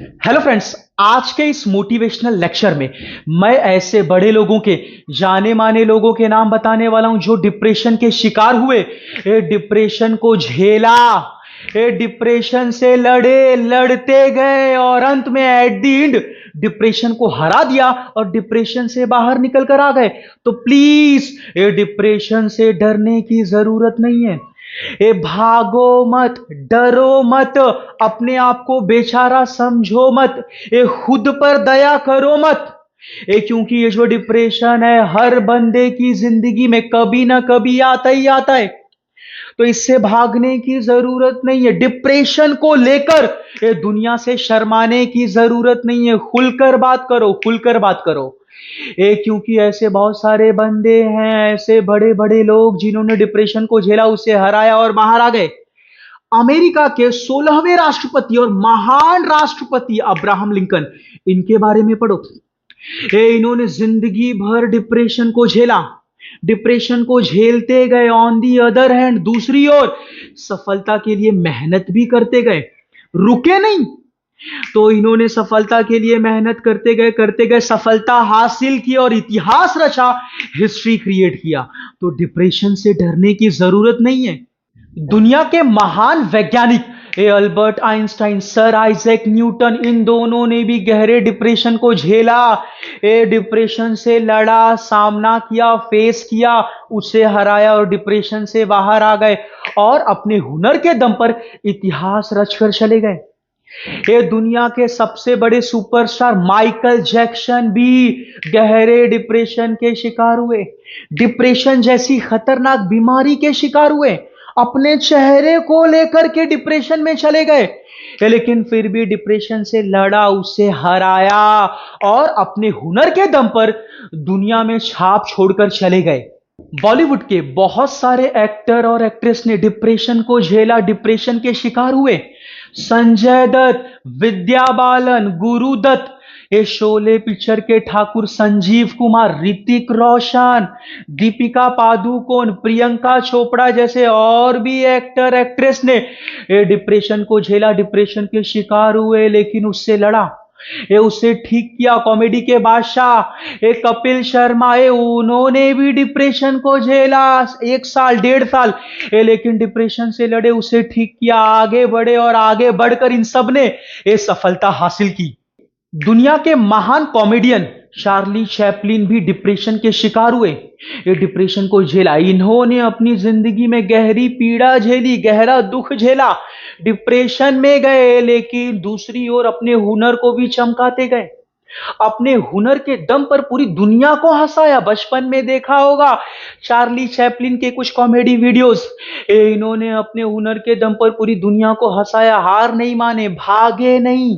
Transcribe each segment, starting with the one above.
Hello friends. आज के इस मोटिवेशनल लेक्चर में मैं ऐसे बड़े लोगों के, जाने माने लोगों के नाम बताने वाला हूं जो डिप्रेशन के शिकार हुए, डिप्रेशन को झेला, डिप्रेशन से लड़े, लड़ते गए और अंत में एट द एंड डिप्रेशन को हरा दिया और डिप्रेशन से बाहर निकल कर आ गए। तो प्लीज ये डिप्रेशन से डरने की जरूरत नहीं है। ए भागो मत, डरो मत, अपने आप को बेचारा समझो मत, ए खुद पर दया करो मत। क्योंकि ये जो डिप्रेशन है हर बंदे की जिंदगी में कभी ना कभी आता ही आता है। तो इससे भागने की जरूरत नहीं है। डिप्रेशन को लेकर ये दुनिया से शर्माने की जरूरत नहीं है। खुलकर बात करो, खुलकर बात करो। क्योंकि ऐसे बहुत सारे बंदे हैं, ऐसे बड़े बड़े लोग जिन्होंने डिप्रेशन को झेला, उसे हराया और बाहर आ गए। अमेरिका के 16वें राष्ट्रपति और महान राष्ट्रपति अब्राहम लिंकन, इनके बारे में पढ़ो। इन्होंने जिंदगी भर डिप्रेशन को झेला, डिप्रेशन को झेलते गए। ऑन दी अदर हैंड, दूसरी ओर सफलता के लिए मेहनत भी करते गए, रुके नहीं। तो इन्होंने सफलता के लिए मेहनत करते गए सफलता हासिल की और इतिहास रचा, हिस्ट्री क्रिएट किया। तो डिप्रेशन से डरने की जरूरत नहीं है। दुनिया के महान वैज्ञानिक Albert Einstein, sir Isaac Newton, इन दोनों ने भी गहरे डिप्रेशन को झेला, डिप्रेशन से लड़ा, सामना किया, फेस किया, उसे हराया और डिप्रेशन से बाहर आ गए और अपने हुनर के दम पर इतिहास रचकर चले गए। ये दुनिया के सबसे बड़े सुपरस्टार माइकल जैक्सन भी गहरे डिप्रेशन के शिकार हुए, डिप्रेशन जैसी खतरनाक बीमारी के शिकार हुए, अपने चेहरे को लेकर के डिप्रेशन में चले गए, लेकिन फिर भी डिप्रेशन से लड़ा, उसे हराया और अपने हुनर के दम पर दुनिया में छाप छोड़कर चले गए। बॉलीवुड के बहुत सारे एक्टर और एक्ट्रेस ने डिप्रेशन को झेला, डिप्रेशन के शिकार हुए। संजय दत्त, विद्या बालन, गुरुदत्त, ये शोले पिक्चर के ठाकुर संजीव कुमार, ऋतिक रोशन, दीपिका पादुकोण, प्रियंका चोपड़ा जैसे और भी एक्टर एक्ट्रेस ने ये डिप्रेशन को झेला, डिप्रेशन के शिकार हुए, लेकिन उससे लड़ा, ये उसे ठीक किया। कॉमेडी के बादशाह कपिल शर्मा, उन्होंने भी डिप्रेशन को झेला 1 साल 1.5 साल, लेकिन डिप्रेशन से लड़े, उसे ठीक किया, आगे बढ़े और आगे बढ़कर इन सब ने ये सफलता हासिल की। दुनिया के महान कॉमेडियन चार्ली चैपलिन भी डिप्रेशन के शिकार हुए, ये डिप्रेशन को झेला। इन्होंने अपनी जिंदगी में गहरी पीड़ा झेली, गहरा दुख झेला, डिप्रेशन में गए, लेकिन दूसरी ओर अपने हुनर को भी चमकाते गए, अपने हुनर के दम पर पूरी दुनिया को हंसाया। बचपन में देखा होगा चार्ली चैपलिन के कुछ कॉमेडी वीडियोस, इन्होंने अपने हुनर के दम पर पूरी दुनिया को हंसाया, हार नहीं माने, भागे नहीं,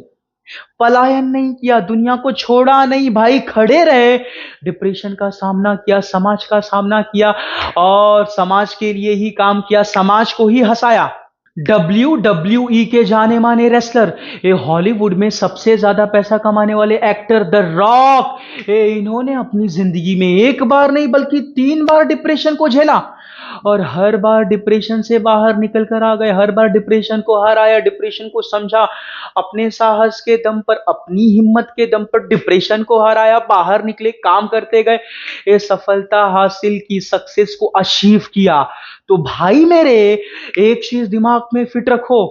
पलायन नहीं किया, दुनिया को छोड़ा नहीं, भाई खड़े रहे, डिप्रेशन का सामना किया, समाज का सामना किया और समाज के लिए ही काम किया, समाज को ही हंसाया। WWE के जाने माने रेसलर, ये हॉलीवुड में सबसे ज्यादा पैसा कमाने वाले एक्टर द रॉक, इन्होंने अपनी जिंदगी में एक बार नहीं बल्कि 3 बार डिप्रेशन को झेला और हर बार डिप्रेशन से बाहर निकल कर आ गए, हर बार डिप्रेशन को हराया, डिप्रेशन को समझा, अपने साहस के दम पर, अपनी हिम्मत के दम पर डिप्रेशन को हराया, बाहर निकले, काम करते गए, ये सफलता हासिल की, सक्सेस को अचीव किया। तो भाई मेरे, एक चीज दिमाग में फिट रखो,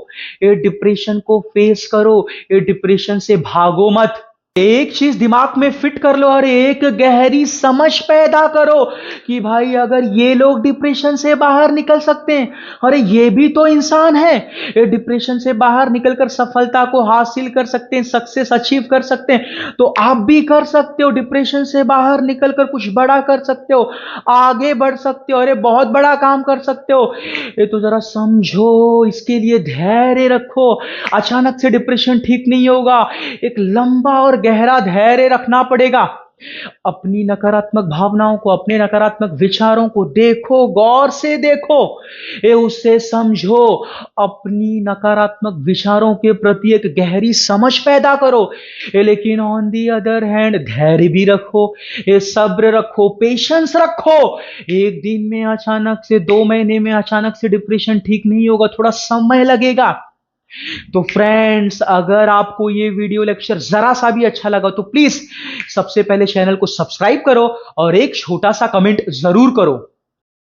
ये डिप्रेशन को फेस करो, ये डिप्रेशन से भागो मत। एक चीज दिमाग में फिट कर लो और एक गहरी समझ पैदा करो कि भाई अगर ये लोग डिप्रेशन से बाहर निकल सकते हैं, अरे ये भी तो इंसान है, ये डिप्रेशन से बाहर निकलकर सफलता को हासिल कर सकते हैं, सक्सेस अचीव कर सकते हैं, तो आप भी कर सकते हो। डिप्रेशन से बाहर निकलकर कुछ बड़ा कर सकते हो, आगे बढ़ सकते हो, अरे बहुत बड़ा काम कर सकते हो। ये तो जरा समझो, इसके लिए धैर्य रखो। अचानक से डिप्रेशन ठीक नहीं होगा, एक लंबा और गहरा धैर्य रखना पड़ेगा। अपनी नकारात्मक भावनाओं को, अपने नकारात्मक विचारों को देखो, गौर से देखो, ये उससे समझो, अपनी नकारात्मक विचारों के प्रति एक गहरी समझ पैदा करो। लेकिन ऑन दी अदर हैंड धैर्य भी रखो, ये सब्र रखो, पेशेंस रखो। एक दिन में अचानक से, 2 महीने में अचानक से डिप्रेशन ठीक नहीं होगा, थोड़ा समय लगेगा। तो फ्रेंड्स, अगर आपको ये वीडियो लेक्चर जरा सा भी अच्छा लगा तो प्लीज सबसे पहले चैनल को सब्सक्राइब करो और एक छोटा सा कमेंट जरूर करो।